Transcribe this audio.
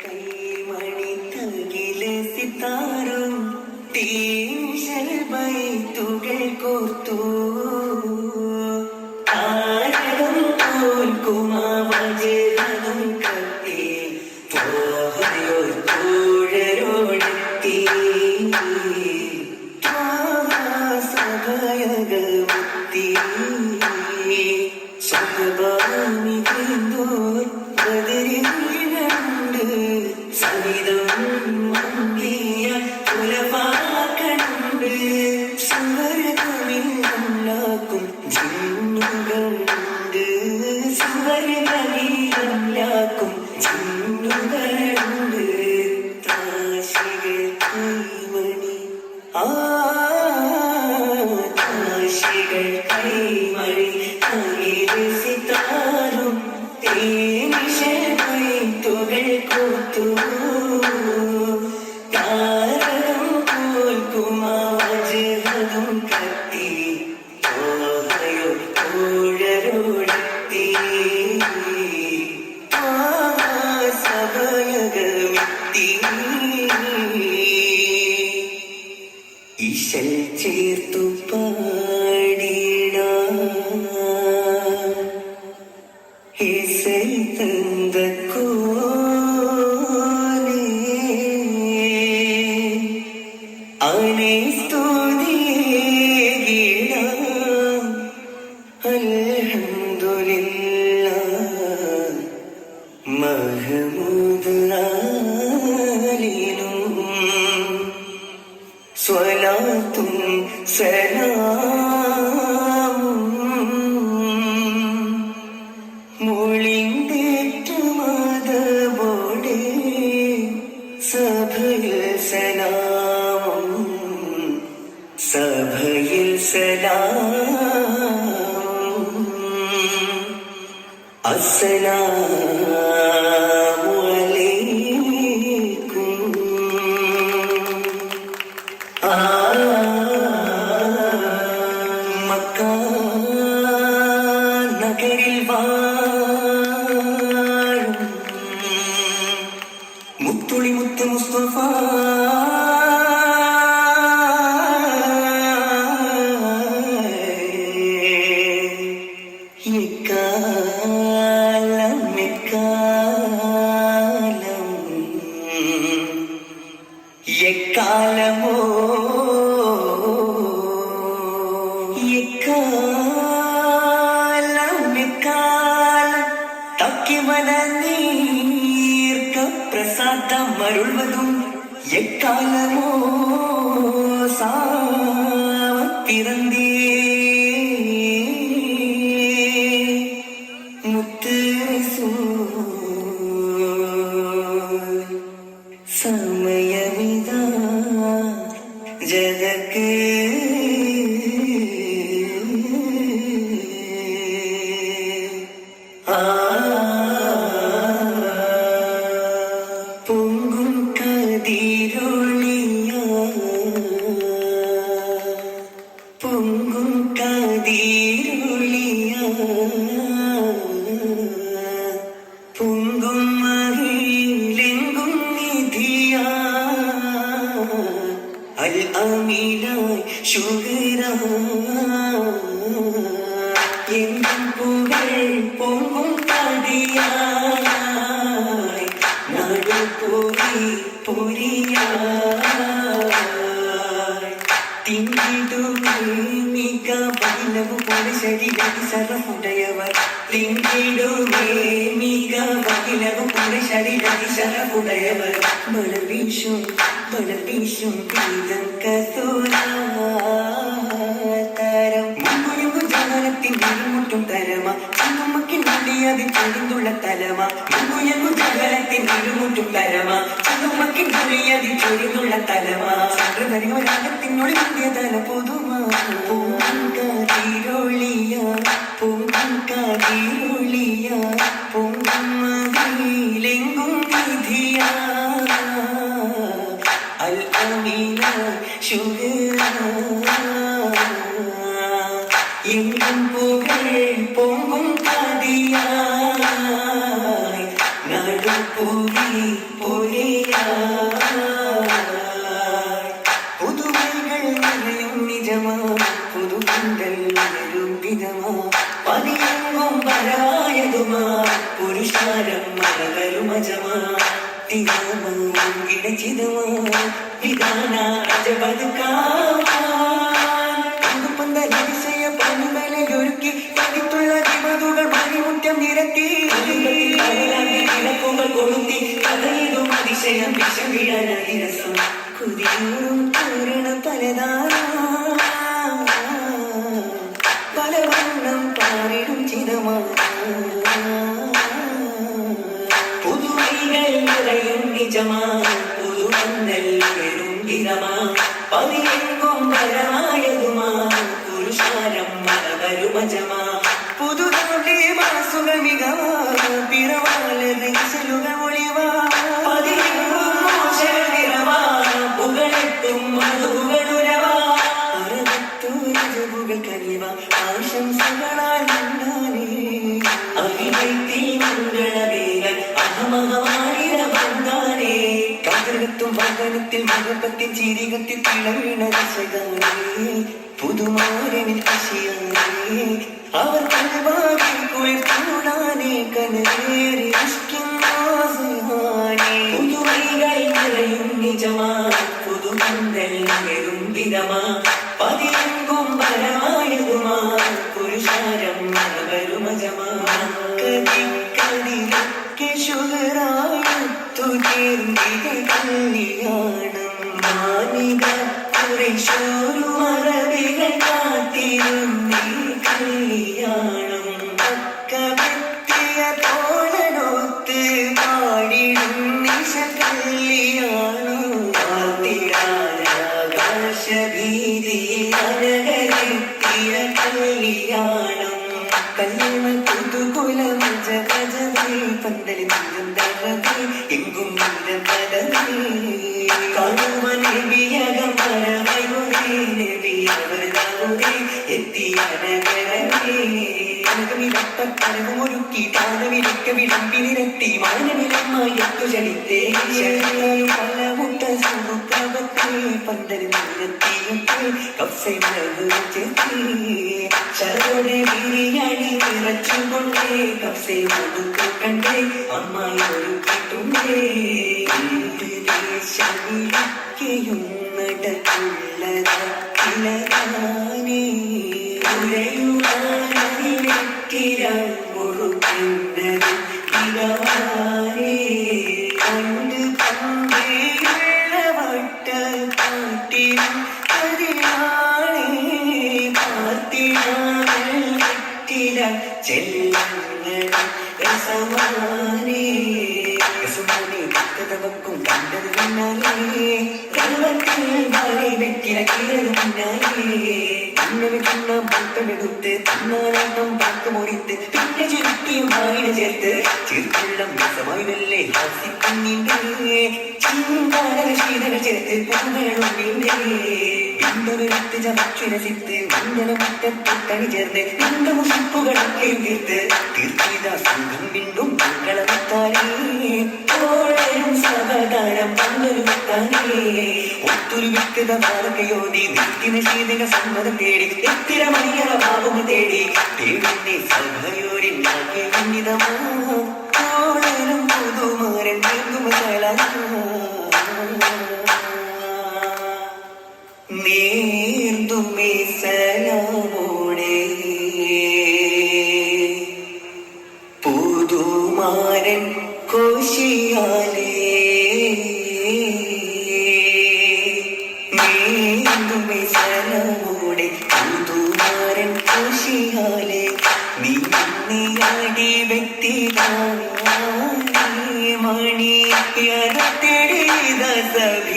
കൈമണി തകിലെ സിത്താരം തീശൽ ബൈത്തുകൾ കോർത്തു താരകം തോൽക്കുമാവജനം കത്തി തോഹയോർ തോഴരോടെത്തി സഭയകൾ മുത്തി സ്വഭാമി തീർന്നോർ ബദരിലുണ്ട് സവിധം മങ്ങിയ കുലവാക്കണുണ്ട് സുവർഗമില്ലാക്കും ജിന്നുകളുണ്ട് സുവർഗമില്ലാക്കും ജിന്നുകളുണ്ട് താശികൾ കൈമണി താശികൾ കൈമണി കൈയിലെ സിത്താരും തേനിശത്തുകൾ കോർത്തു താരകം തോൽക്കുമാവജനം കത്തി ഓഹയോ തോഴരോടെത്തി സഭയകമെത്തി ഈശൽ ചേർത്തു പാടിട ഇസൈ തந்த കോലേ അവനെ സ്തുതിയിട അൽഹംദുലില്ലാഹ് മഹ്മൂദ് ആലിലും സ്വലാത്തും സലാമും മൊളിന്തേറ്റുമതോടെ സഭയിൽ സലാമും സഭയിൽ സലാമും അസ്സലാമു അലൈക്കും മക്ക നഗരിൽ വാഴും മുത്തുളി മുത്ത് മുസ്തഫ എക്കാലമോ എക്കാലം തക്കി മനനീർക്ക പ്രസാദം മരുൾവതും എക്കാലമോ സാവത്തിറന്തേ മുത്ത് സമയമിതാ ജഗക്ക് പൊങ്കും കതിരൊളിയ പൊങ്കും കതിരൊളിയ പൊങ്കും മഹിലെങ്കും നിധിയ അൽ അമീനായി ശുഗരായി എങ്കും പുകൾ പൊങ്കും കടിയായി നടു പൊരിയായി തിങ്കിടുമേ മിക ബഹിലവു പോലെ ശരീരത്തി ശരഫുടയവർ തിങ്കിടുമേ മിക ബഹിലവു പോലെ ശരീരത്തി ശരഫുടയവർ മഴവീശും ഗീതം കസൂരാതരം മുമ്പുയുമ്പു ജാലത്തിൻ ഇരുമുട്ടും തരമ ചുമക്കിൻ മുടിയതിൽ ചൊരിന്തുള്ള തലമ മുമ്പുയമ്പു ജാലത്തിൻ ഇരുമുട്ടും തരമ ചുമക്കിൻ മുടിയതിൽ ചൊരിന്തുള്ള തലമ രാഗത്തിനോട് മുന്തിയ തല പൊതുമാ പൂങ്കാതിരൊളിയ പൂങ്കാതിരൊളിയ പൂങ്കമ്മതിലെങ്കും വിധിയ അൽ അമീന ശുഗരായി എങ്കും പുകൾ പൊങ്കും കതിയായി നടു പൂരി മറകരു മജമാ തിരുമങ്കിടച്ചിതമാ വിധാന പന്തലതിശയ പനിമലയൊരുക്കി പതിത്തുള്ള വിമതുകൾ മണിമുറ്റം നിരത്തി വിളക്കുകൾ കൊളുത്തി കഥയിലും അതിശയം വിഷമിഴനരസം കുതിയൂറും പൂരണ പലവണ്ണം പാറിടും ചിതമാ പുതുവൈകൾ നിറയും നിജമാ പുതുവന്നൽ വെറും ഗിരമാ പതിയെങ്കും വരമായതുമാ പുരുഷാരം മറവരുമജമാ പുതുതോട്ടി മാസുഖമികമാ പിറവാലത് ഇശലുകൾ ഒളിവാ പതിയെങ്കും മോശനിറമാ പുകളെത്തും മധുകളുരവാ അറവത്തൂരജുകൾ കനിവാ ആശംസകളാൽ നിന്നാനേ അഭിവൃത്തി മംഗളവേഗൻ അഹമഹമാണിര വന്നാനേ കാതൃകത്തും വാഹനത്തിൽ മകപ്പത്തിൽ ചിരികത്തിൽ തിളവിണ ദിശകാനേ പുതുമാരനിൽ കശിയാനേ അവർ കൽവാകിൽ കുളിർത്തൂടാനേ കനവേറി ഇഷ്കിന്നാസയാനേ പുതുവൈകൾ നിറയും നിജമാ പുതുമന്തൽ വെറും വിധമാ പതിയെങ്കും പരമായതുമാ പുരുഷാരം മറവരുമജമാ കതിക്കതിരൊക്കെ ശുഹറായത്തു തീർന്നിത കല്യാണം മാനിക കുറേശോരു മറവികൾ കാത്തിരുന്നീ കല്യാണം പക്കമെത്തിയ തോളനൊത്ത് പാടിടും നിശ കല്യാണം ആകാശഭീതി അനകരെത്തിയ കല്യാണം കല്യാണ പുതുകുലം ജഗജവേ പന്തലി നിരന്തരവേ എങ്കും നിരന്തരവേ കാണുവനെ വിയകം പരമയുരേ നബിയവരാവുരേ എത്തിയ നഗരവേ ൊരുക്കി താനവിലൊക്കെ വിളമ്പി നിരത്തി മാനവിലമായി എത്തു ചലിത്തേ പല മുട്ട സുഖത്തെ പന്തലിൽ നിരത്തിയൊക്കെ കഫ്സൈത്തി ശരോടെ ബിരിയാണി നിറച്ചുകൊണ്ടേ കഫ്സൈ കൊടുത്തു കണ്ടേ അമ്മായി ഒരുക്കിട്ടുണ്ടേ ദേശമിലൊക്കെയും നടക്കുള്ളതാനേ മുറുക്കുന്നത് ഇടവാനേ കണ്ട് പണ്ടേയുള്ള വട്ട കാട്ടിലും അതിലാണേ പാർത്തിനാറ്റില ചെല്ലങ്ങളും രസമാനേ രസമാനേ ഭക്തതവക്കും കണ്ടത് മുന്നാലേ കള്ളത്തിൽ ഭാര്യ വെറ്റില കിടന്നു മുന്നാലേ അങ്ങനെ കണ്ണ ഭക്തമെടുത്ത് തന്നാളം പാക്ക് മുറിത്ത് പിന്നെ ചുരുട്ടിയും ഭാര്യ ചേർത്ത് ചീർക്കുള്ളം രസമായി വെല്ലേ ഹാസിക്കുന്നിണ്ടേ ചിന്താനക ശീതകൾ ചേർത്ത് പൂമേളും വീണ്ടേ വിണ്ടവെടുത്ത് ചമച്ചുരസിത്ത് മഞ്ഞന മുറ്റത്ത് തണി ചേർന്ന് നിന്റെ മുഷിപ്പുകളൊക്കെ തീർത്ത് തീർത്തിത സംഘം വീണ്ടും മംഗളമെത്താനേ ഓളയും സാവധാനം പങ്കെടുത്താനേ ഒത്തൊരു വ്യക്തത മാർഗയോതി നിൽക്കുന്ന ശീതക സമ്മതം തേടി എത്തിര മണിയറ ഭാവം തേടി തേടിന്റെ സഭയോരിണ്ടാക്കിയ ഉന്നിതമാ ഓളനും പുതുമാരൻ നീങ്ങുമല നീർത്തുമേ സലാമോടെ പുതുമാരൻ കോശിയാലേ നീന്തുമേ സലമോടെ പുതുമാരൻ കോശിയാലേ നീയാടി വ്യക്തിതാ മണി തെളിത സവി